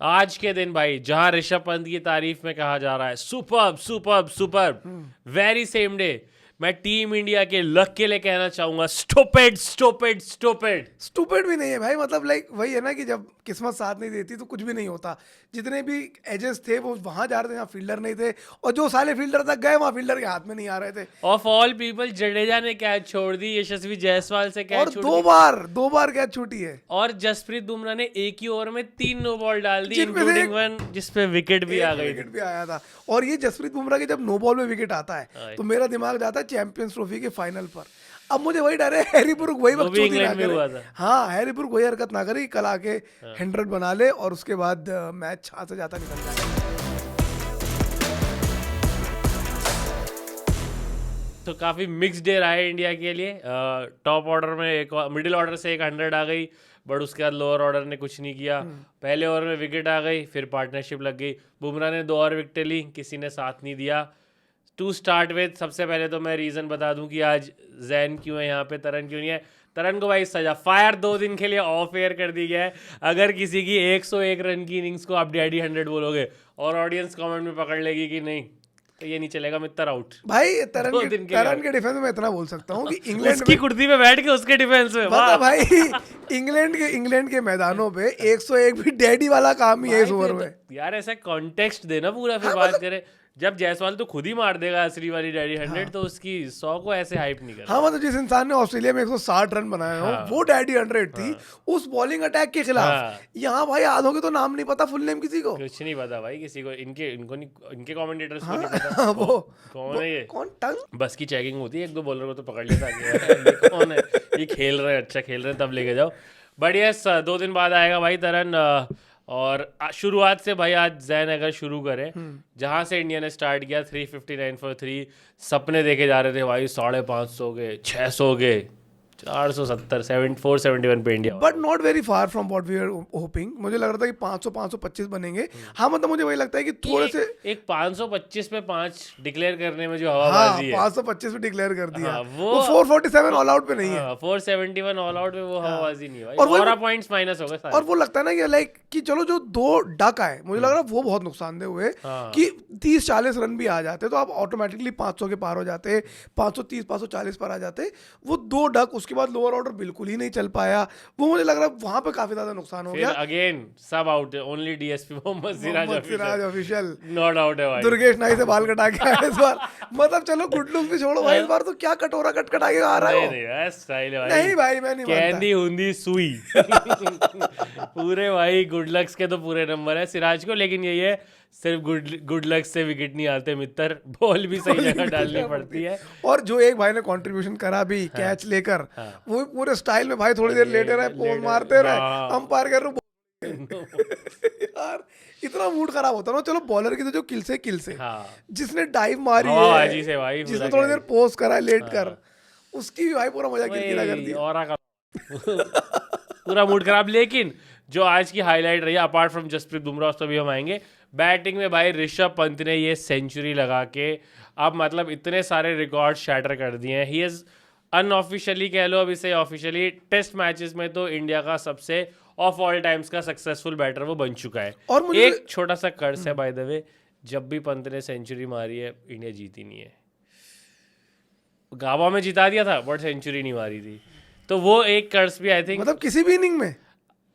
आज के दिन भाई जहां ऋषभ पंत की तारीफ में कहा जा रहा है superb superb superb, very same day मैं टीम इंडिया के लक के लिए कहना चाहूंगा स्टूपिड स्टूपिड स्टूपिड। स्टूपिड भी नहीं है भाई, मतलब लाइक वही है ना कि जब किस्मत साथ नहीं देती तो कुछ भी नहीं होता। जितने भी एजेस थे वो वहां जा रहे थे जहाँ फील्डर नहीं थे, और जो साले फील्डर तक गए वहां फील्डर के हाथ में नहीं आ रहे थे। ऑफ ऑल पीपल जडेजा ने कैच छोड़ दी, यशस्वी जायसवाल से और कैच छूट दो बार कैच छूटी है, और जसप्रीत बुमराह ने एक ही ओवर में 3 नो बॉल डाल दी, जिनमें से इंक्लूडिंग वन जिसपे विकेट भी आ गई थी। विकेट भी आया था। और ये जसप्रीत बुमराह के जब नो बॉल में विकेट आता है तो मेरा दिमाग जाता है चैंपियंस ट्रॉफी के फाइनल पर। अब मुझे वही डर है हैरी ब्रूक वही वो भी बकचोदी ना इंग्लैंड में हुआ था। करे। हाँ, हैरी ब्रूक वही हरकत ना करे कि कल आके 100 बना ले और उसके बाद मैच छा से जाता निकल जाए। तो काफी मिक्स डे रहा है इंडिया के लिए। टॉप ऑर्डर में एक मिडिल ऑर्डर से एक 100 आ गई, बट उसके बाद लोअर ऑर्डर ने कुछ नहीं किया। पहले ओवर में विकेट आ गई, फिर पार्टनरशिप लग गई, बुमराह ने 2 और विकेट ली, किसी ने साथ नहीं दिया। टू स्टार्ट विद, सबसे पहले तो मैं रीज़न बता दूं कि आज जैन क्यों है यहाँ पे, तरन क्यों नहीं है। तरन को भाई सजा, फायर 2 दिन के लिए ऑफ एयर कर दी गया है। अगर किसी की 101 रन की इनिंग्स को आप डैडी 100 बोलोगे और ऑडियंस कमेंट में पकड़ लेगी कि नहीं, तो ये नहीं चलेगा, मित्र आउट। भाई 2 दिन के तरन के डिफेंस में इतना बोल सकता हूँ कि इंग्लैंड उसकी कुर्सी पे बैठ के उसके डिफेंस में पता भाई इंग्लैंड के मैदानों पे 101 भी डैडी वाला काम ही है इस ओवर में। यार ऐसा कॉन्टेक्स्ट देना पूरा, फिर बात करें। जब जायसवाल तो खुद ही मार देगा असली वाली डैडी 100, तो उसकी 100 को ऐसे हाइप नहीं करना। हाँ, मतलब जिस इंसान ने ऑस्ट्रेलिया में 160 रन बनाए हो वो डैडी 100 थी उस बॉलिंग अटैक के खिलाफ। यहाँ भाई आधों के तो नाम नहीं पता, फुल नेम किसी को कुछ नहीं पता भाई, किसी को इनके कमेंटेटर्स को नहीं पता वो कौन है ये। कौन टंग बस की चेकिंग होती है, 1-2 बॉलर को तो पकड़ लेता है कौन है ये, खेल रहे हैं, अच्छा खेल रहे हैं तब लेके जाओ। बट यस 2 दिन बाद आएगा भाई तरन। और शुरुआत से भाई आज जैन अगर शुरू करें जहां से इंडिया ने स्टार्ट किया 359 for 3, सपने देखे जा रहे थे भाई 550 के 600 के 470 471 पे India, but not very far from what we are hoping. मुझे लग रहा था कि 500 525 बनेंगे। हाँ, मतलब मुझे वही लगता है कि थोड़े से एक 525 पे 5 डिक्लेयर करने में जो हवाबाजी है, 525 पे डिक्लेयर कर दिया। वो 447 ऑल आउट पे नहीं है। 471 ऑल आउट पे वो हवाबाजी नहीं भाई, 12 पॉइंट्स माइनस हो गए सारे। और वो लगता है ना कि लाइक कि चलो जो 2 डक आए, मुझे लग रहा है वो बहुत नुकसानदेह हुए कि 30-40 रन भी आ जाते तो आप ऑटोमेटिकली 500 के पार हो जाते, 530 540 पर आ जाते। वो 2 डक, उसके बाद लोअर ऑर्डर बिल्कुल ही नहीं चल पाया। वो मुझे लग रहा है वहां पे काफी ज्यादा नुकसान हो गया। अगेन सब आउट है, only DSP Mohammed Siraj official not out है भाई। दुर्गेश नाई से बाल कटा के आया इस बार। मतलब चलो गुड लुक भी छोड़ो भाई, इस बार तो क्या कटोरा कटा के आ रहा है। नहीं स्टाइल है भाई। नहीं भाई, मैं नहीं मानता। कैंडी हुंदी सुई पूरे भाई गुड लक्स के तो पूरे नंबर है सिराज को, लेकिन यही है सिर्फ गुड लक से विकेट नहीं आते मित्र, बॉल भी सही जगह डालनी पड़ती है। और जो एक भाई ने कंट्रीब्यूशन करा भी कैच लेकर, वो पूरे स्टाइल में भाई थोड़ी देर लेटे रहे, पोज मारते रहे, अंपायर कर रहे यार इतना मूड खराब होता ना। चलो बॉलर की तो जो किल से जिसने डाइव मारी है, जिसने थोड़ी देर पोज करा लेट कर, उसकी भी भाई पूरा मजा किरकिरा कर दिया, पूरा मूड खराब। लेकिन जो आज की हाईलाइट रही है अपार्ट फ्रॉम जसप्रीत बुमराह, तो भी हम आएंगे। बैटिंग में भाई ऋषभ पंत ने ये सेंचुरी लगा के अब मतलब इतने सारे रिकॉर्ड शैटर कर दिए हैं। ही इज अनऑफिशियली कह लो, अब इसे ऑफिशियली टेस्ट मैचेस में तो इंडिया का सबसे ऑफ ऑल टाइम्स का सक्सेसफुल बैटर वो बन चुका है। और मुझे एक छोटा सा कर्ज है बाय द वे, जब भी पंत ने सेंचुरी मारी है इंडिया जीती नहीं है। गावा में जिता दिया था बट सेंचुरी नहीं मारी थी, तो वो एक कर्ज भी आई थिंक मतलब किसी भी इनिंग में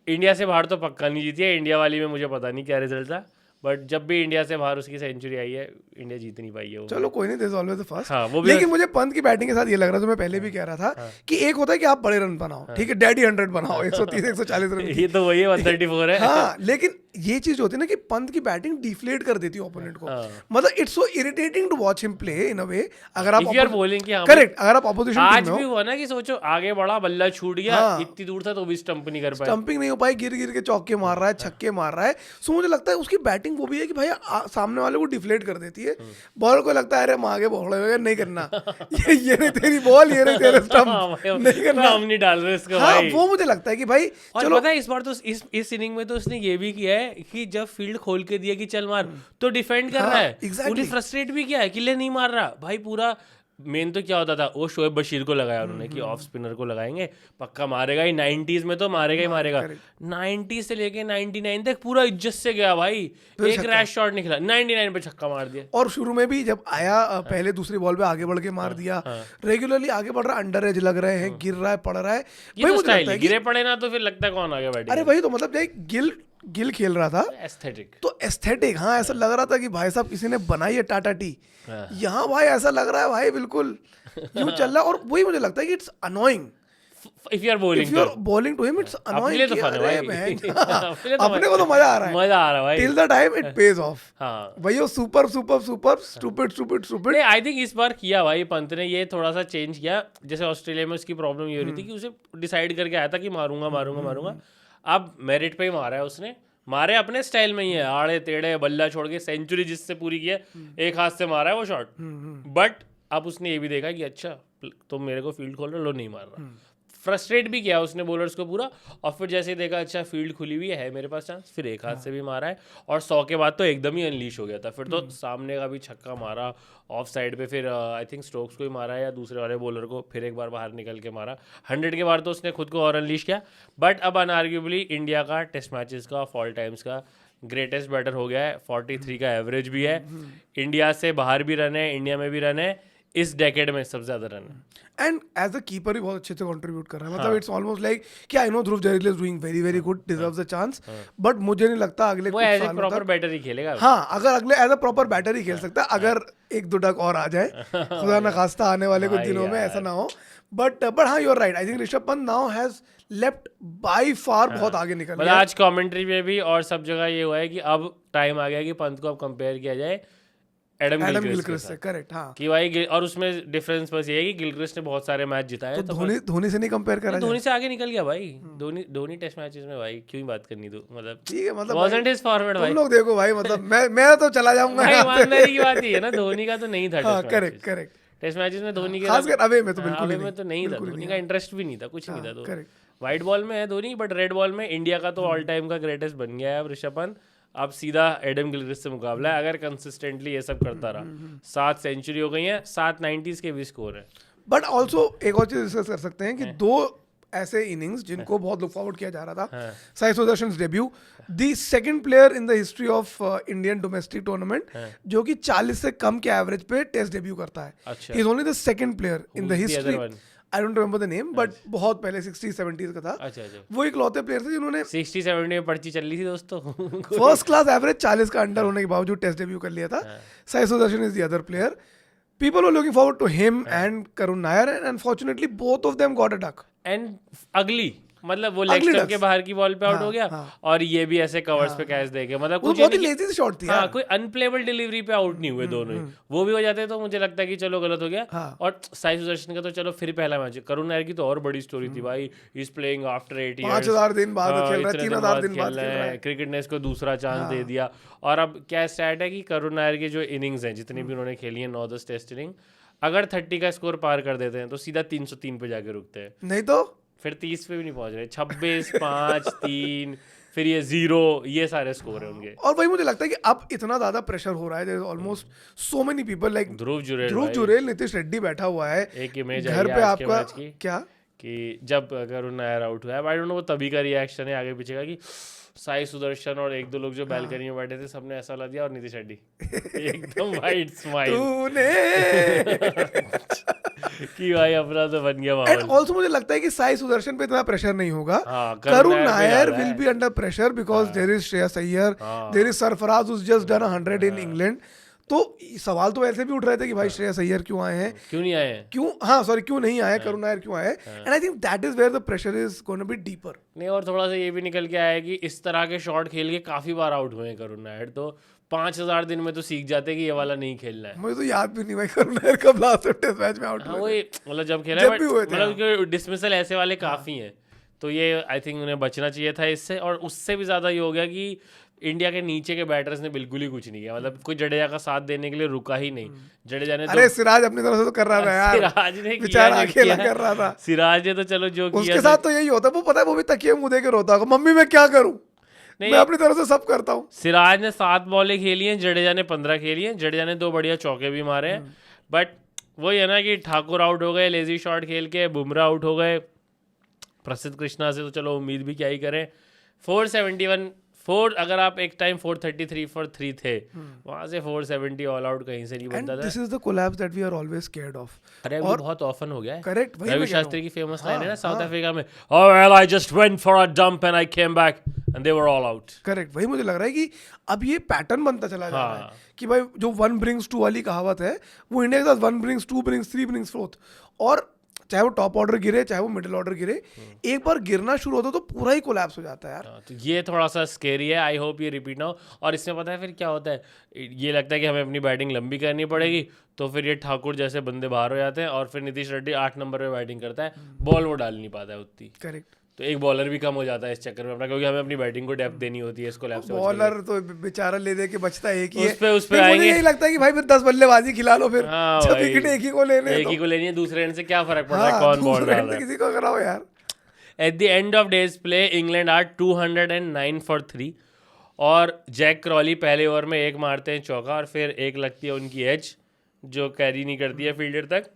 इंडिया से बाहर तो पक्का नहीं जीती है। इंडिया वाली में मुझे पता नहीं क्या रिजल्ट था, बट जब भी इंडिया से बाहर उसकी सेंचुरी आई है इंडिया जीत नहीं पाई है वो। चलो कोई नहीं, दिस ऑलवेज द फर्स्ट। हाँ, वो भी लेकिन मुझे पंत की बैटिंग के साथ ये लग रहा था, मैं पहले भी कह रहा था कि एक होता है कि आप बड़े रन बनाओ, ठीक है, डैडी 100 बनाओ 130 140 रन ये तो वही है 134 है। हाँ, लेकिन ये चीज होती है ना कि पंत की बैटिंग डिफ्लेट कर देती है ओपोनेंट को। मतलब it's so irritating to watch him play in a way. अगर आप करेक्ट, अगर आप ऑपोजिशन आज भी हुआ ना कि सोचो आगे बढ़ा, बल्ला छूट गया, इतनी दूर था तो भी स्टंप नहीं कर पाया, स्टंपिंग नहीं हो पाई, गिर गिर के चौके मार रहा है, छक्के मार रहा है। सो मुझे लगता है उसकी बैटिंग वो भी है कि भाई सामने वाले को डिफ्लेट कर देती है। बॉलर को लगता है अरे हम आगे बढ़े हुए नहीं करना, ये नहीं तेरी बॉल, ये नहीं तेरे स्टंप, नहीं करना, हम नहीं डाल रहे इसको। हाँ, वो मुझे लगता है कि भाई चलो। पता है इस बार तो इस इनिंग में तो उसने ये भी किया है कि जब फील्ड खोल के दिया कि चल मार, तो डिफेंड कर रहा है। exactly. फ्रस्ट्रेट भी किया है कि ले नहीं मार रहा भाई, पूरा मेन तो क्या होता था, वो शोएब बशीर को लगाया उन्होंने कि ऑफ स्पिनर को लगाएंगे, पक्का मारेगा ही, 90s में तो मारेगा ही मारेगा। 90 से लेके 99 तक पूरा इज्जत से गया भाई, एक रैश शॉट निकला, 99 पे छक्का मार दिया। और शुरू में भी जब आया पहले दूसरी बॉल पे आगे बढ़ के मार दिया, रेगुलरली आगे बढ़ रहा है, अंडर एज लग रहे हैं, गिर रहा है, पड़ रहा है। ये तो स्टाइल है, गिरे पड़े ना तो फिर लगता है कौन आ गया बैटिंग। अरे वही तो मतलब गिल खेल रहा था, एस्थेटिक, तो एस्थेटिक, हाँ ऐसा लग रहा था कि भाई साहब किसी ने बनाई है टाटा टी। यहाँ भाई ऐसा लग रहा है भाई बिल्कुल यूं चल रहा है। और वही मुझे लगता है कि it's annoying if you are bowling to him, it's अपने annoying लिए तो कि फन है अरे भाई। बहन, अपने को तो मजा आ रहा है, मजा आ रहा है भाई, till the time it pays off। हाँ भाई वो सुपर stupid। नहीं, आई थिंक इस बार किया भाई पंत ने ये थोड़ा सा चेंज किया। जैसे ऑस्ट्रेलिया में उसकी प्रॉब्लम ये हो रही थी कि उसे डिसाइड करके आया था कि मारूंगा। अब मेरिट पे ही मारा है उसने, मारे अपने स्टाइल में ही है, आड़े टेढ़े बल्ला छोड़ के, सेंचुरी जिससे पूरी की है एक हाथ से मारा है वो शॉट। बट अब उसने ये भी देखा कि अच्छा तुम मेरे को फील्ड खोल रहे लो, नहीं मार रहा। फ्रस्ट्रेट भी किया उसने बॉलर्स को पूरा, और फिर जैसे ही देखा अच्छा फील्ड खुली हुई है मेरे पास चांस, फिर एक हाथ से भी मारा है, और 100 के बाद तो एकदम ही अनलीश हो गया था। फिर तो सामने का भी छक्का मारा ऑफ साइड पे, फिर आई थिंक स्टोक्स को ही मारा या दूसरे वाले बॉलर को, फिर एक बार बाहर निकल के मारा। 100 के बाद तो उसने खुद को और अनलीश किया। बट अब अनआर्ग्यूबली इंडिया का टेस्ट मैचेस का ऑफ ऑल टाइम्स का ग्रेटेस्ट बैटर हो गया है, 43 का एवरेज भी है, इंडिया से बाहर भी रन है, इंडिया में भी रन है, इस डेकेड में सबसे ज्यादा रन है। एंड एज अ कीपर भी बहुत अच्छे से कंट्रीब्यूट कर रहा है। मतलब इट्स ऑलमोस्ट लाइक कि I know Dhruv Jadeja is doing very good, deserves a chance, but मुझे नहीं लगता अगले वो कुछ एज ए सालों प्रॉपर तक, बैटर ही खेलेगा। हाँ अगर अगले एज अ प्रॉपर बैटर ही खेल सकता है, अगर एक दो डक और आ जाए, खुदा न खास्ता आने वाले कुछ दिनों में ऐसा ना हो। बट हाँ you are right, I think Rishabh Pant now has left by far बहुत आगे निकल मतलब गया। आज कमेंट्री में भी और सब जगह ये हुआ है कि अब टाइम आ गया कि पंत को अब कंपेयर किया जाए एडम गिलक्रिस्ट से। करेक्ट, हाँ कि भाई, और उसमें डिफरेंस बस ये है कि गिलक्रिस्ट ने बहुत सारे मैच जिताए, तो धोनी से नहीं कंपेयर करा धोनी से आगे निकल गया भाई। धोनी टेस्ट मैचेस में भाई क्यों ही बात करनी, तो मतलब ठीक है, मतलब वाज़न्ट हिज फॉरवर्ड भाई। तुम लोग देखो भाई, मतलब मैं तो चला जाऊंगा भाई, ईमानदारी की बात ही है ना, धोनी का तो नहीं था करेक्ट टेस्ट मैचेस में, धोनी के खासकर अवे में तो बिल्कुल अवे में तो नहीं था, धोनी का इंटरेस्ट भी नहीं था, कुछ नहीं था। तो करेक्ट, व्हाइट बॉल में है धोनी, बट रेड बॉल में इंडिया का तो ऑल टाइम का ग्रेटेस्ट बन गया है अब ऋषभ पंत। अब सीधा एडम गिलक्रिस्ट से मुकाबला है अगर कंसिस्टेंटली ये सब करता रहा। 7 सेंचुरी हो गई है, 7 90s के भी स्कोर है। बट ऑल्सो एक और चीज डिस्कस कर सकते हैं कि दो ऐसे इनिंग्स जिनको बहुत लुक फॉरवर्ड किया जा रहा था, Sai Sudarshan debut, the second player in the history of Indian domestic tournament जो कि 40 से कम के एवरेज पे टेस्ट डेब्यू करता है। He is only the second player in the history, I don't remember the name, but बहुत पहले 60-70s का था। अच्छा वो इकलौते प्लेयर थे जिन्होंने 60-70 में पर्ची चल रही थी दोस्तों। फर्स्ट क्लास एवरेज 40 का अंडर होने के बावजूद टेस्ट डेब्यू कर लिया था। Sai Sudarshan is the other player, people were looking forward to him and Karun Nair, and unfortunately both of them got a duck. And अगली, मतलब वो लेग स्टंप के बाहर की बॉल पे आउट हो गया, और ये भी ऐसे कवर्स पे कैच देके, मतलब कुछ बहुत ही लेजी शॉट थी। हाँ, कोई अनप्लेबल डिलीवरी पे आउट नहीं हुए दोनों ही। वो भी हो जाते तो मुझे लगता है कि चलो गलत हो गया। और साई सुदर्शन का तो चलो फिर पहला मैच, करुण नायर की तो और बड़ी स्टोरी थी भाई, he is playing after 8 years, 5000 दिन बाद खेल रहा है, 3000 दिन बाद खेल रहा है, क्रिकेट ने इसको दूसरा चांस दे दिया। और अब क्या स्टैट है कि करुण नायर की जो इनिंग्स हैं जितनी भी उन्होंने खेली है 9-10 टेस्ट इनिंग, अगर 30 का स्कोर पार कर देते हैं तो सीधा 303 पे जाके रुकते हैं, नहीं तो फिर 30 पे भी नहीं पहुंच रहे। 26, 5, 3, फिर ये 0, ये सारे स्कोर है उनके। और वही मुझे लगता है कि अब इतना ज्यादा प्रेशर हो रहा है, almost so many people like Dhruv Jurel, Nitish Reddy बैठा हुआ है एक इमेज घर पे आपका क्या कि जब करुण नायर आउट हुआ है, आई डोंट नो वो तभी का रिएक्शन है आगे पीछे का कि साई सुदर्शन और एक दो लोग जो बैल्कनी में बैठे थे सबने ऐसा ला दिया, और नीतीश रेड्डी एकदम वाइट स्माइल कि भाई अपना तो बन गया माहौल। एंड ऑल्सो मुझे लगता है कि साई सुदर्शन पे इतना प्रेशर नहीं होगा, Karun Nayar will be under pressure because there is Shreyas Iyer, there is Sarfaraz who just done 100 in England. तो सवाल तो ऐसे भी उठ रहे थे कि भाई श्रेयस अय्यर क्यों आए हैं, क्यों नहीं आए, क्यों नहीं आए, करुण नायर क्यों आए। And I think that is where the pressure is gonna be deeper. नहीं, और थोड़ा सा ये भी निकल के आया है कि इस तरह के शॉट खेल के काफी बार आउट हुए हैं करुण नायर, तो 5000 दिन में तो सीख जाते कि ये वाला नहीं खेलना है। मुझे तो याद भी नहीं भाई करुण नायर कब लास्ट टेस्ट मैच में आउट हुए। वही मतलब जब खेला है, मतलब डिसमिसल ऐसे वाले काफी हैं, तो ये आई थिंक उन्हें बचना चाहिए था इससे। और उससे भी ज्यादा ये हो गया कि इंडिया के नीचे के बैटर्स ने बिल्कुल ही कुछ नहीं किया, मतलब कोई जडेजा का साथ देने के लिए रुका ही नहीं। जडेजा ने अरे सिराज अपनी तरफ से तो कर रहा था यार, सिराज ने बेचारा अकेला कर रहा था। सिराज ने तो चलो जो किया, उसके साथ तो यही होता है, वो पता है वो भी तकिए मुंह दे के रोता होगा, मम्मी मैं क्या करूं, मैं अपनी तरफ से सब करता हूं। सिराज ने 7 बॉलें खेली हैं, जडेजा ने 15 खेली हैं। जडेजा ने 2 बढ़िया चौके भी मारे हैं, बट वही है ना कि ठाकुर आउट हो गए लेजी शॉट खेल के, बुमराह आउट हो गए, प्रसिद्ध कृष्णा से तो चलो उम्मीद भी क्या ही करें। 471 अगर आप एक टाइम 433 for 3 थे, वहां से 470 ऑल आउट कहीं से नहीं एंड बनता था। This is the collapse that we are always scared of. अरे अभी बहुत ऑफन हो गया है। करेक्ट, वही रवि मैं कह रहा शास्त्री हूँ। की फेमस लाइन है ना साउथ अफ्रीका में, oh well I just went for a dump and I came back and they were all out। Correct, वही मुझे लग रहा है कि अब ये पैटर्न बनता चला जा रहा है हाँ। कि भाई जो 1 brings 2 वाली कहावत है वो इंडिया के साथ 1 brings 2 brings 3 brings 4, और चाहे वो टॉप ऑर्डर गिरे चाहे वो मिडिल ऑर्डर गिरे, एक बार गिरना शुरू होता तो पूरा ही कोलैप्स हो जाता है यार। हाँ, तो ये थोड़ा सा स्केरी है। आई होप ये रिपीट ना हो। और इसमें पता है फिर क्या होता है, ये लगता है कि हमें अपनी बैटिंग लंबी करनी पड़ेगी, तो फिर ये ठाकुर जैसे बंदे बाहर हो जाते हैं और फिर नीतीश रेड्डी 8 नंबर पे बैटिंग करता है, बॉल वो डाल नहीं पाता है उतनी, करेक्ट, तो एक बॉलर भी कम हो जाता है इस चक्कर में अपना, क्योंकि हमें अपनी बैटिंग को डेप्थ देनी होती है इसको लैप से बॉलर तो बेचारा ले दे के बचता एक ही है। उस पे फिर मुझे आएंगे। यही लगता है कि भाई फिर 10 बल्लेबाजी खिला लो फिर, हाँ जब भाई, विकेट एक ही को लेने हैं एक ही तो। को लेनी है, दूसरे एंड से क्या फर्क पड़ रहा है हाँ, कौन बॉल दूसरे डाल end रहा से है। किसी को कराओ यार। At the end of days play England are 209 for 3 और जैक क्रॉली पहले ओवर में एक मारते हैं चौका और फिर एक लगती है उनकी एज जो कैरी नहीं करती है फील्डर तक,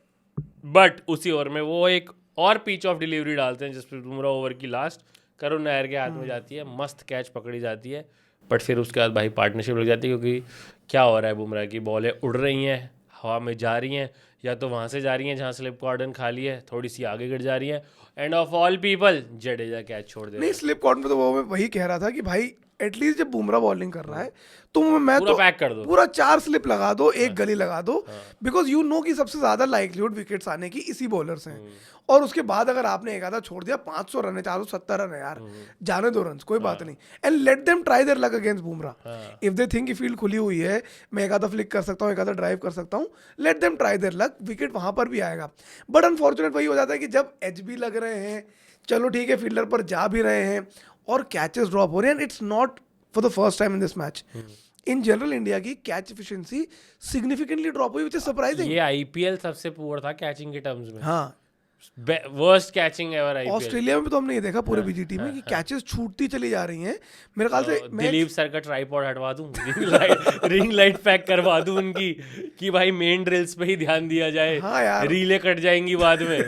बट उसी ओवर में वो एक और पिच ऑफ डिलीवरी डालते हैं जिसपे बुमराह ओवर की लास्ट करुण नायर के हाथ में जाती है, मस्त कैच पकड़ी जाती है, बट फिर उसके बाद भाई पार्टनरशिप लग जाती है, क्योंकि क्या हो रहा है बुमराह की बॉलें उड़ रही हैं, हवा में जा रही हैं, या तो वहाँ से जा रही हैं जहाँ स्लिप कॉर्डन खाली है, थोड़ी सी आगे गिर जा रही है, end of all people Jadeja catch छोड़ दे नहीं, स्लिप कॉर्डन पे तो वो मैं वही कह रहा था कि भाई एटलीस्ट जब बुमराह बॉलिंग कर रहा है तो मैं पूरा तो पैक कर दो। पूरा 4 स्लिप लगा दो, एक गली लगा दो, बिकॉज यू नो कि सबसे ज्यादा लाइक्लीहुड विकेट्स आने की इसी बॉलर से है। और उसके बाद अगर आपने एक आधा छोड़ दिया, 500 रन है, 470 रन है यार, जाने दो रन, कोई बात नहीं, and let them try their luck against Bumrah. If they think कि फील्ड खुली हुई है, मैं एक आधा फ्लिक कर सकता हूँ, एक आधा ड्राइव कर सकता हूँ, let them try their luck, wicket वहां पर भी आएगा। बट अनफॉर्चुनेट वही हो जाता है कि जब एच भी लग रहे हैं, चलो ठीक है फील्डर पर जा भी रहे हैं और कैचेस ड्रॉप हो रहे हैं, it's not for the first time in this match. In general India की कैच एफिशिएंसी सिग्निफिकेंटली ड्रॉप हुई, विच इज सरप्राइजिंग। ये आईपीएल सबसे पुअर था कैचिंग के टर्म्स में, हाँ, worst catching ever IPL. Australia में भी तो हमने ये देखा पूरे बीजीटी में कि कैचेस छूटती चली जा रही हैं। मेरे ख्याल से दिलीप सर का ट्राइपॉड हटवा दूं, रिंग लाइट पैक करवा दूं उनकी कि भाई मेन ड्रिल्स पे ही ध्यान दिया जाए। हाँ यार। रीले कट जाएंगी बाद में,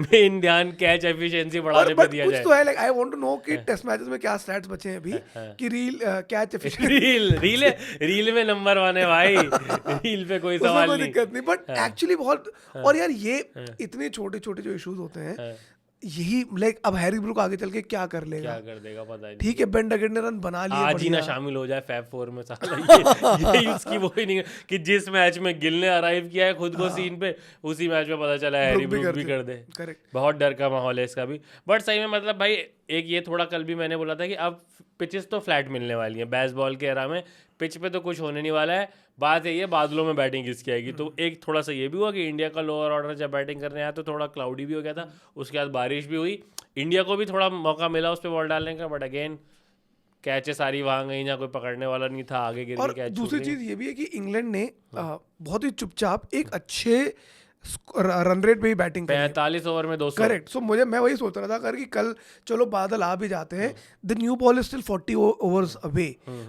मेन ध्यान कैच एफिशिएंसी बढ़ाने पे दिया कुछ जाए। तो है, like I want to know कि टेस्ट मैचेस में क्या स्टैट्स बचे हैं अभी कि रील कैच एफिशिएंसी रील में नंबर 1 है भाई, रील पे कोई सवाल कोई नहीं। दिक्कत नहीं, बट एक्चुअली बहुत, और यार ये इतने छोटे छोटे जो इश्यूज होते हैं, यही लाइक अब हैरी ब्रूक आगे चल के क्या कर लेगा, क्या कर देगा पता नहीं। ठीक है बेन डगेट ने रन बना लिए, आज ही ना बढ़िया। शामिल हो जाए फैब 4 में साला, ये उसकी वो ही नहीं है कि जिस मैच में गिल ने अराइव किया है खुद को सीन पे, उसी मैच में पता चला हैरी ब्रूक भी कर दे। करेक्ट, बहुत डर का माहौल है इसका भी। बट सही में मतलब भाई एक ये थोड़ा कल भी मैंने बोला था कि अब पिचेस तो फ्लैट मिलने वाली हैं, बेसबॉल के एरा में पिच पे तो कुछ होने नहीं वाला है। बात यही है बादलों में बैटिंग किसकी आएगी, तो एक थोड़ा सा ये भी हुआ कि इंडिया का लोअर ऑर्डर जब बैटिंग करने आया तो थोड़ा क्लाउडी भी हो गया था, उसके बाद बारिश भी हुई, इंडिया को भी थोड़ा मौका मिला उस पर बॉल डालने का, बट अगेन कैचे सारी वहां गई, जहाँ कोई पकड़ने वाला नहीं था, आगे गिर और के कैच। दूसरी चीज ये भी है कि इंग्लैंड ने बहुत ही चुपचाप एक अच्छे रन रेट पे ही बैटिंग करी, 45 ओवर में 200। करेक्ट। सो मैं वही सोच रहा था कर कि कल चलो बादल आ भी जाते हैं, the new ball is still 40 overs away,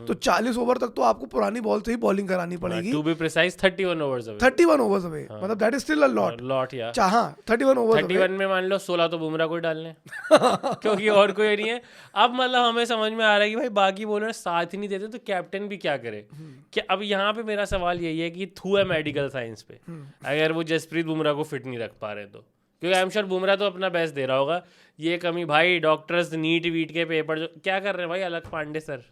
तो 40 ओवर तक तो आपको पुरानी बॉल से ही बॉलिंग करानी पड़ेगी। To be precise 31 overs away, 31 overs away, मतलब that is still a lot यार। चाहा 31 ओवर्स 31 में मान लो 16 तो बुमराह को ही डालने क्योंकि और कोई नहीं है। अब मतलब हमें समझ में आ रहा है कि भाई बाकी बॉलर साथ ही नहीं देते तो कैप्टन भी क्या करे। कि अब यहाँ पे मेरा सवाल यही है कि थ्रू है मेडिकल साइंस पे, अगर वो जसप्रीत बुमराह को फिट नहीं रख पा रहे तो, क्योंकि आई एम श्योर बुमराह तो अपना बेस्ट दे रहा होगा, ये कमी भाई डॉक्टर्स नीट वीट के पेपर जो क्या कर रहे हैं भाई, अलग पांडे सर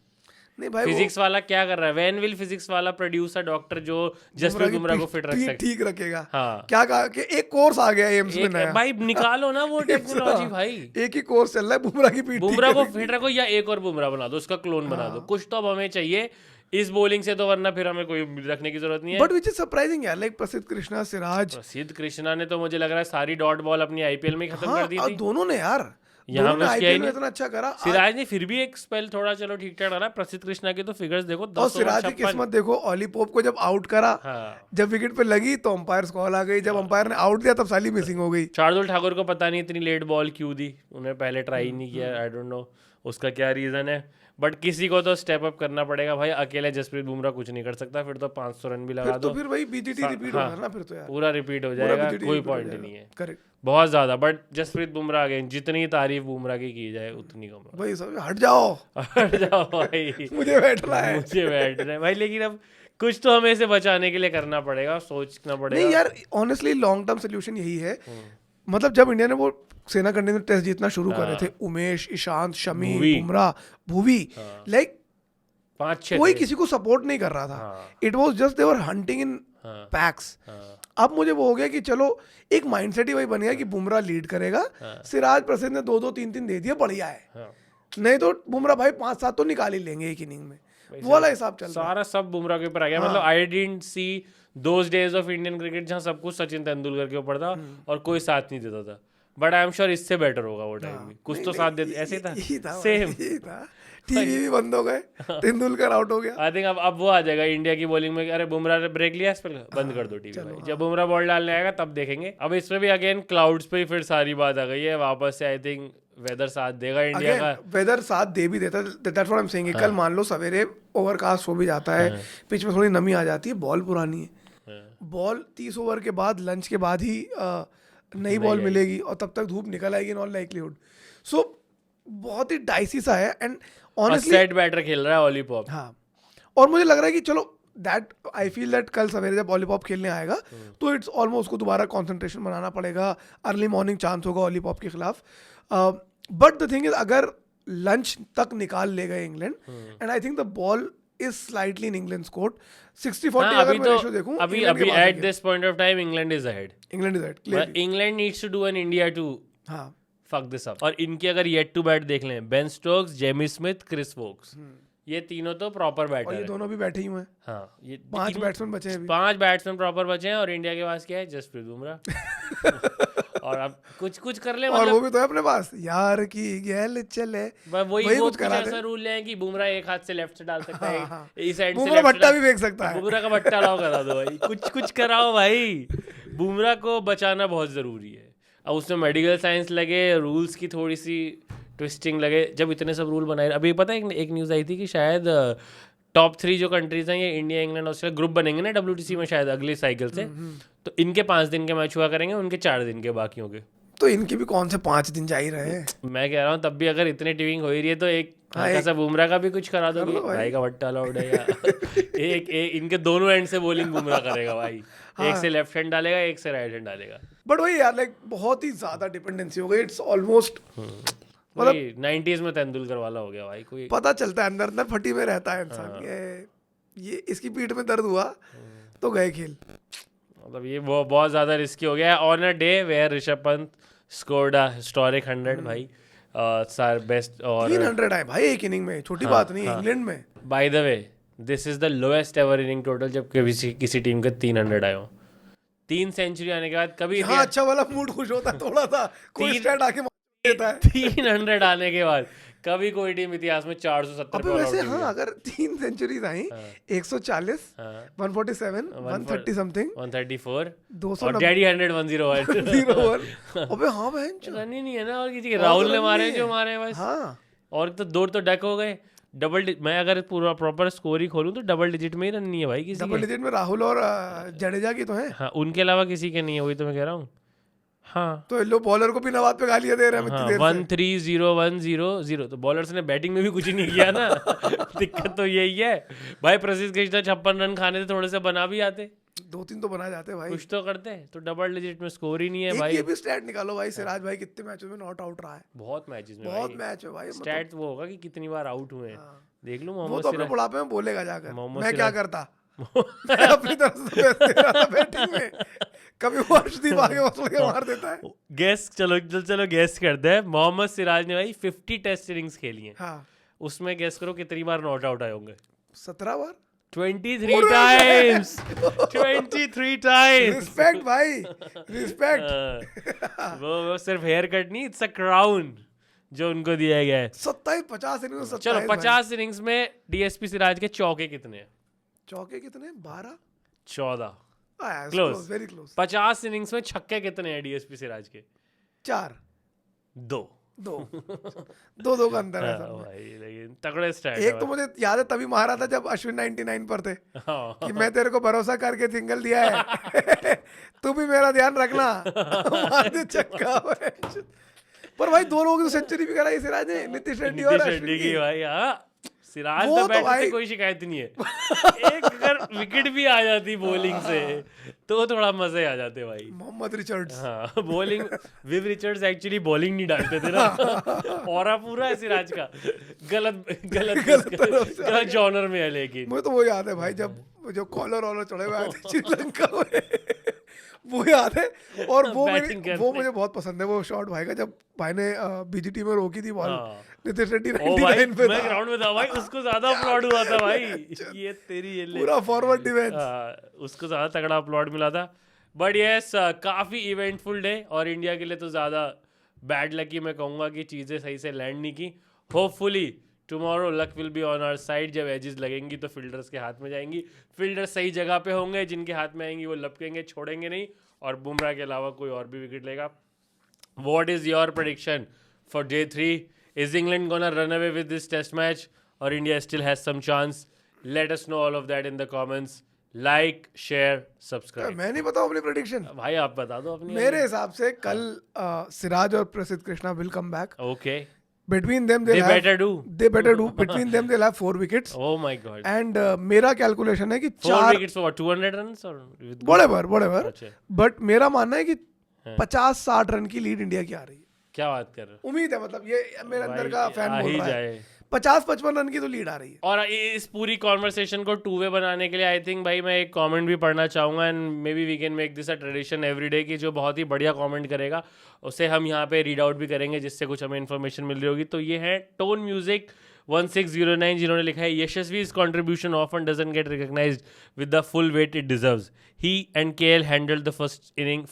नहीं भाई, फिजिक्स वाला क्या कर रहा है, वैन विल फिजिक्स वाला प्रोड्यूसर डॉक्टर जो जसप्रीत बुमराह को फिट रख सकते, ठीक रखेगा। हाँ क्या कहा कि एक कोर्स आ गया एम्स में नया, भाई निकालो ना वो टेक्नोलॉजी भाई, एक ही कोर्स चल रहा है बुमराह की पीठ, बुमराह को फिट रखो या एक और बुमराह बना दो, उसका क्लोन बना दो, कुछ तो अब हमें चाहिए इस बॉलिंग से, तो वरना फिर हमें कोई रखने की जरूरत नहीं है। बट विच इज सरप्राइजिंग यार, लाइक प्रसिद्ध कृष्णा, सिराज, प्रसिद्ध कृष्णा ने तो मुझे लग रहा है सारी डॉट बॉल अपनी आईपीएल में खत्म कर दी थी। दोनों ने यार, यहाँ दोनों ने में आईपीएल में इतना अच्छा करा। सिराज ने फिर भी एक स्पेल थोड़ा चलो ठीक ठाक डाला, प्रसिद्ध कृष्णा के तो फिगर्स देखो 10 और सिराज की किस्मत देखो, ऑली पोप को जब आउट करा, जब विकेट पे लगी तो अंपायर कॉल आ गई, जब अंपायर ने आउट दिया तब साली मिसिंग हो गई। शार्दुल ठाकुर को पता नहीं इतनी लेट बॉल क्यों दी, उन्हें पहले ट्राई नहीं किया, आई डोंट नो उसका क्या रीजन है, बट किसी को तो स्टेप अप करना पड़ेगा भाई, अकेले जसप्रीत बुमराह कुछ नहीं कर सकता, फिर तो 500 रन भी लगा फिर दो तो फिर वही बीजीटी रिपीट हाँ, होगा ना फिर तो यार, पूरा रिपीट हो पूरा जाएगा, BGT कोई repeat हो पॉइंट जाएगा। नहीं है करेक्ट, बहुत ज्यादा। बट जसप्रीत बुमराह अगेन जितनी तारीफ बुमराह की जाए उतनी कम है। वही सब हट जाओ हट जाओ भाई, मुझे बैठना है। मुझे बैठना है भाई, लेकिन अब कुछ तो हमें इसे बचाने के लिए करना पड़ेगा, सोचना पड़ेगा। नहीं यार, ऑनेस्टली लॉन्ग टर्म सोल्यूशन यही है। मतलब जब इंडिया ने वो सेना कंटेनर टेस्ट जीतना शुरू करे थे, उमेश, ईशांत, शमी, भुवी। बुमराह, भुवी, लाइक 5-6 कोई थे। किसी को सपोर्ट नहीं कर रहा था। हाँ। It was just they were hunting in हाँ। पैक्स। हाँ। अब मुझे वो हो गया कि चलो एक माइंडसेट ही वही बन गया कि बुमराह लीड करेगा, सिराज प्रसिद्ध ने 2-2 3-3 दे दिया, बढ़िया है। हाँ। नहीं तो बुमराह भाई 5-7 तो निकाल ही लेंगे एक इनिंग में, वो वाला हिसाब चल रहा है। सारा सब बुमराह के ऊपर आ गया। मतलब I didn't see those days of Indian cricket जहां सब कुछ सचिन तेंदुलकर के ऊपर था और कोई साथ नहीं देता था। बट आई एम श्योर इससे बेटर होगा वो टाइम भी, कुछ तो साथ देते। ऐसे यही था था, सेम। यही था। टीवी भी बंद हो गए, तेंदुलकर आउट हो गया। आई थिंक अब वो आ जाएगा इंडिया की बॉलिंग में, अरे बुमराह ने ब्रेक लिया, इस पर बंद कर दो टीवी भाई। जब बुमराह बॉल डालने आएगा तब देखेंगे। अब इसमें भी अगेन क्लाउड्स पे ही फिर सारी बात आ गई है वापस से। आई थिंक वेदर साथ देगा इंडिया का। वेदर साथ दे भी देता है, that's what I am saying. कल मान लो सवेरे ओवरकास्ट हो भी जाता है, पिच में थोड़ी नमी आ जाती है, बॉल पुरानी है, बॉल 30 ओवर के बाद लंच के बाद ही नई बॉल मिलेगी और तब तक धूप निकल आएगी इन ऑल लाइक्लीहुड। सो बहुत ही डाइसी सा है। एंड ऑनेस्टली सेट बैटर खेल रहा है ऑलीपॉप। हाँ, और मुझे लग रहा है कि चलो दैट आई फील दैट कल सवेरे जब ऑलीपॉप खेलने आएगा तो इट्स ऑलमोस्ट उसको दोबारा कंसंट्रेशन बनाना पड़ेगा, अर्ली मॉर्निंग चांस होगा ऑलीपॉप के खिलाफ। बट द थिंग इज अगर लंच तक निकाल लेगा England, and I think the ball is slightly in England's court, 60-40 अगर मैं रेशियो देखूं, अभी at this point of time England is ahead. England is that clearly. England needs to do an India to हाँ, fuck this up. और इनकी अगर yet to bat देख लें, Ben Stokes, Jamie Smith, Chris Woakes, ये तीनों तो proper और बैटर ये है। दोनों भी बैठे ही हुए हैं। हाँ, ये 5 बैट्समैन बचे हैं अभी। 5 बैट्समैन प्रॉपर बचे हैं और इंडिया के पास क्या है? जसप्रीत बुमराह। और अब कुछ कर ले, और मतलब वो भी तो है अपने पास, यार की गैल चले, वही कुछ करा दे। ऐसा रूल है कि बुमराह एक हाथ से लेफ्ट से डाल सकता है, हाँ। इस साइड से बुमराह लेफ्ट भट्टा भी फेंक सकता है। बुमराह का भट्टा लाओ करा दो भाई, कुछ कराओ भाई। बुमराह को बचाना बहुत जरूरी है। अब उसमें मेडिकल साइंस लगे, रूल्स की थोड़ी सी ट्विस्टिंग लगे, जब इतने सब रूल बनाए। अभी पता है एक न्यूज़ आई थी कि शायद टॉप 3 जो कंट्रीज हैं, ये इंडिया, इंग्लैंड, ऑस्ट्रेलिया ग्रुप बनेंगे ना WTC में शायद अगली साइकिल से, तो इनके 5 दिन के मैच हुआ करेंगे, उनके 4 दिन के बाकियों के। तो इनके भी कौन से 5 दिन जा ही रहे हैं। मैं कह रहा हूँ तब भी अगर इतने टीविंग हो ही रही है तो एक ऐसा बुमराह का भी कुछ करा दो कि भाई का भट्टा लाउड है या एक इनके दोनों एंड से बॉलिंग बुमराह करेगा भाई। एक से लेफ्ट हैंड डालेगा, एक से राइट हैंड डालेगा। बट वही यार, लाइक बहुत ही ज्यादा डिपेंडेंसी हो गई। इट्स ऑलमोस्ट मतलब 90s में तेंदुलकर वाला हो गया भाई। कोई पता चलता है अंदर अंदर फटी में रहता है इंसान, ये इसकी पीठ में दर्द हुआ तो गए खेल। मतलब ये बहुत ज्यादा रिस्की हो गया है। On a day where Rishabh Pant scored a historic 100 भाई, सर बेस्ट। और 300 आए भाई एक इनिंग में, छोटी बात नहीं है इंग्लैंड में। By the way this is the lowest ever inning total जब किसी टीम के 300 आए हो। 3 सेंचुरी आने के बाद कभी हाँ, अच्छा वाला मूड खुश होता है थोड़ा सा, कोई स्टैट आके मार देता है। 300 आने के बाद कभी कोई टीम इतिहास में 470 अबे वैसे हाँ, अगर 3 सेंचुरीज आई, 140, 147, 130 समथिंग, 134 200 और डैडी 100 101 अबे हाँ बहन, रन ही नहीं है ना। और किसी के राहुल ने मारे जो मारे बस। हाँ, और तो दौड़ तो डक हो गए। मैं अगर पूरा प्रॉपर स्कोर ही खोलूं तो डबल डिजिट में ही रन नहीं है भाई किसी डबल डिजिट में राहुल और जडेजा की तो है। हाँ, उनके अलावा किसी के नहीं है, वही तो मैं कह रहा हूँ। हाँ, तो लो बॉलर को भी नवाज पे गालियां दे रहे हैं इतनी देर से। 130-100 तो बॉलर्स ने बैटिंग में भी कुछ नहीं किया ना। दिक्कत तो यही है भाई। प्रसिद्ध कृष्णा 56 रन खाने थे, थोड़े से बना भी आते, 2-3 तो बना जाते भाई, कुछ तो करते। तो डबल डिजिट में स्कोर ही नहीं है एक भाई। ये भी स्टैट निकालो भाई, सिराज भाई कितने मैचों में नॉट आउट रहा है। बहुत मैचेस में बहुत मैच है भाई। स्टैट वो होगा कि कितनी बार आउट हुए हैं। देख लो वो तो मोहम्मद अपने सिराज। बुढ़ापे में बोलेगा जाकर, मोहम्मद मैं क्या सिराज। करता। मैं अपनी तरफ से बेस्ट दे रहा था बैटिंग में, कभी वो अर्शदीप आगे मसल के मार देता है। गेस चलो गेस करते हैं। मोहम्मद सिराज ने भाई 50 टेस्ट इनिंग्स खेली हैं। हाँ, उसमें गेस करो कितनी बार नॉट आउट आए होंगे? 17 बार। 23 टाइम्स। 23 टाइम्स। रिस्पेक्ट भाई, रिस्पेक्ट। वो सिर्फ हेयर कट नहीं, इट्स अ क्राउन जो उनको दिया गया है। 27-50 इनिंग में 27 चलो भाई। 50 इनिंग्स में डीएसपी सिराज के चौके कितने हैं? चौके कितने? 12। 14। Close, Close. Very close. 50 innings में छक्के कितने हैं डीएसपी सिराज के? 4। 2। दो का अंतर है सब में। भाई लेकिन तगड़े स्टैट एक तो मुझे याद है तभी मारा था जब अश्विन 99 पर थे हाँ कि मैं तेरे को भरोसा करके सिंगल दिया है तू भी मेरा ध्यान रखना मार दे छक्का। पर भाई दो लोगों की सेंचुरी भी कराई सिराज ने, नीतीश रेड्डी और नीतीश अश्विन रेड्डी की की। भाई। हाँ सिराज वो पे तो बैटने से भाई- कोई शिकायत नहीं है। एक अगर विकेट भी आ जाती बॉलिंग से तो थोड़ा मजे आ जाते भाई। मोहम्मद रिचर्ड्स हाँ bowling Viv Richards actually bowling नहीं डालते थे ना। और पूरा है सिराज का गलत गलत जॉनर में है लेकिन। मुझे तो वो याद है भाई जब जो कॉलर वॉलर चढ़े हुए आए थे श्रीलंका में वो याद है। और Batting करते। वो मुझे बहुत पसंद है वो शॉट भाई का जब भाई ने बीजीटी में रोकी थी बॉल। हाँ। नीतीश रेड्डी ओ भाई 99 पे मैं था। ग्राउंड में था भाई, उसको ज्यादा अपलॉड हुआ था भाई। ये तेरी ये ले। पूरा फॉरवर्ड डिफेंस। उसको ज्यादा तगड़ा अपलॉड मिला था। बट यस काफी इवेंटफुल डे और इंडिया के लिए तो ज्यादा बैड लकी मैं कहूंगा कि चीजें सही से लैंड नहीं की। Hopefully tomorrow luck will be on our side. जब एजेस लगेंगी तो फील्डर्स के हाथ में जाएंगी, फील्डर्स सही जगह पे होंगे, जिनके हाथ में आएंगी वो लपकेंगे, छोड़ेंगे नहीं, और बुमराह के अलावा कोई और भी विकेट लेगा। What is your prediction for day 3? Is England gonna run away with this test match or India still has some chance? Let us know all of that in the comments. Like, share, subscribe. मैं नहीं बताऊं अपनी prediction. भाई आप बता दो अपनी। मेरे हिसाब से कल सिराज और प्रसिद्ध Krishna will come back. Okay. Between them They better do. They better do between them they have 4 wickets. Oh my god. And मेरा कैलकुलेशन है कि 4 4 wickets for what, 200 runs or with बड़े अच्छा। बट मेरा मानना है कि 50-60 रन की लीड इंडिया की आ रही है। क्या बात कर रहे हो? उम्मीद है, मतलब ये मेरे अंदर भाई, का फैन आ बोल ही रहा है। जाए। 50-55 रन की तो लीड आ रही है। और इस पूरी कॉन्वर्सेशन को टू वे बनाने के लिए आई थिंक भाई मैं एक कमेंट भी पढ़ना चाहूँगा and maybe we can make this a tradition every day कि जो बहुत ही बढ़िया कमेंट करेगा उसे हम यहाँ पे रीड आउट भी करेंगे जिससे कुछ हमें इन्फॉर्मेशन मिल रही होगी। तो ये है टोन म्यूजिक 1609 जिन्होंने लिखा है यशस्वी's contribution often doesn't get recognized with the full weight it deserves. He and KL handled the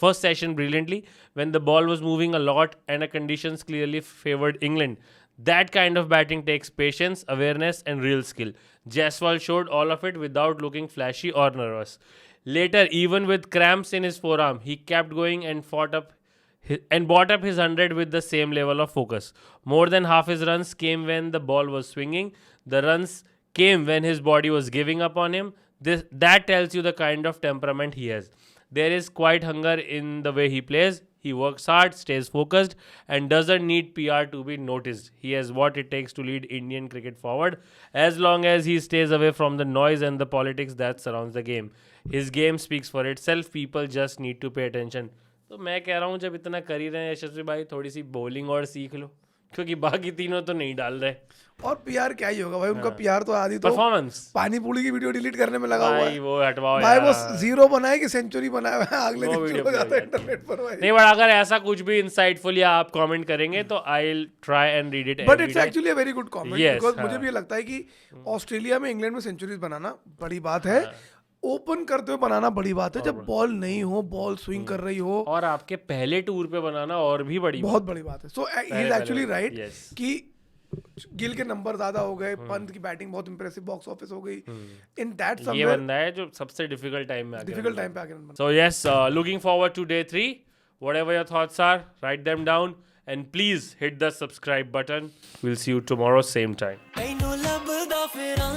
first session brilliantly when the ball was moving a lot and the conditions clearly favored England. That kind of batting takes patience, awareness and real skill. Jaiswal showed all of it without looking flashy or nervous. Later, even with cramps in his forearm, he kept going and brought up his 100 with the same level of focus. More than half his runs came when the ball was swinging. The runs came when his body was giving up on him. That tells you the kind of temperament he has. There is quite hunger in the way he plays. He works hard, stays focused, and doesn't need PR to be noticed. He has what it takes to lead Indian cricket forward, as long as he stays away from the noise and the politics that surrounds the game. His game speaks for itself. People just need to pay attention. तो मैं कह रहा हूँ जब इतना कर ही रहे हैं यशस्वी भाई, थोड़ी सी बॉलिंग और सीख लो, क्योंकि बाकी तीनों तो नहीं डाल रहे। और पीआर क्या ही होगा भाई, उनका पीआर तो आदि तो परफॉर्मेंस पानी पूरी की वीडियो डिलीट करने में लगा हुआ भाई है वो हटवाओ भाई। वो यार। 0 बनाए कि सेंचुरी बनाया हुआ है, अगले वो दिन वीडियो शुरू हो जाता है पे इंटरनेट पर भाई। नहीं बट अगर ऐसा कुछ भी इंसाइटफुल या आप कमेंट करेंगे तो I will try and read it. But it's actually a very good comment, Yes, because हाँ। मुझे भी ये लगता है कि ऑस्ट्रेलिया में इंग्लैंड में सेंचुरीज बनाना बड़ी बात है, ओपन करते हुए बनाना बड़ी बात है, जब बॉल नहीं हो, बॉल स्विंग कर रही हो, और आपके पहले टूर पे बनाना और भी बड़ी बहुत बड़ी बात है। So he is actually right yes. कि गिल के नंबर ज्यादा हो गए, पंत की बैटिंग बहुत इंप्रेसिव बॉक्स ऑफिस हो गई, इन दैट ये समवेयर बंदा है जो सबसे डिफिकल्ट टाइम में डिफिकल्ट टाइम पे आके रन बना। So yes, looking forward to day 3. Whatever your thoughts are, write them down and please hit the subscribe button. We'll see you tomorrow same time. ਤੈਨੂੰ ਲੱਭਦਾ ਫਿਰਾਂ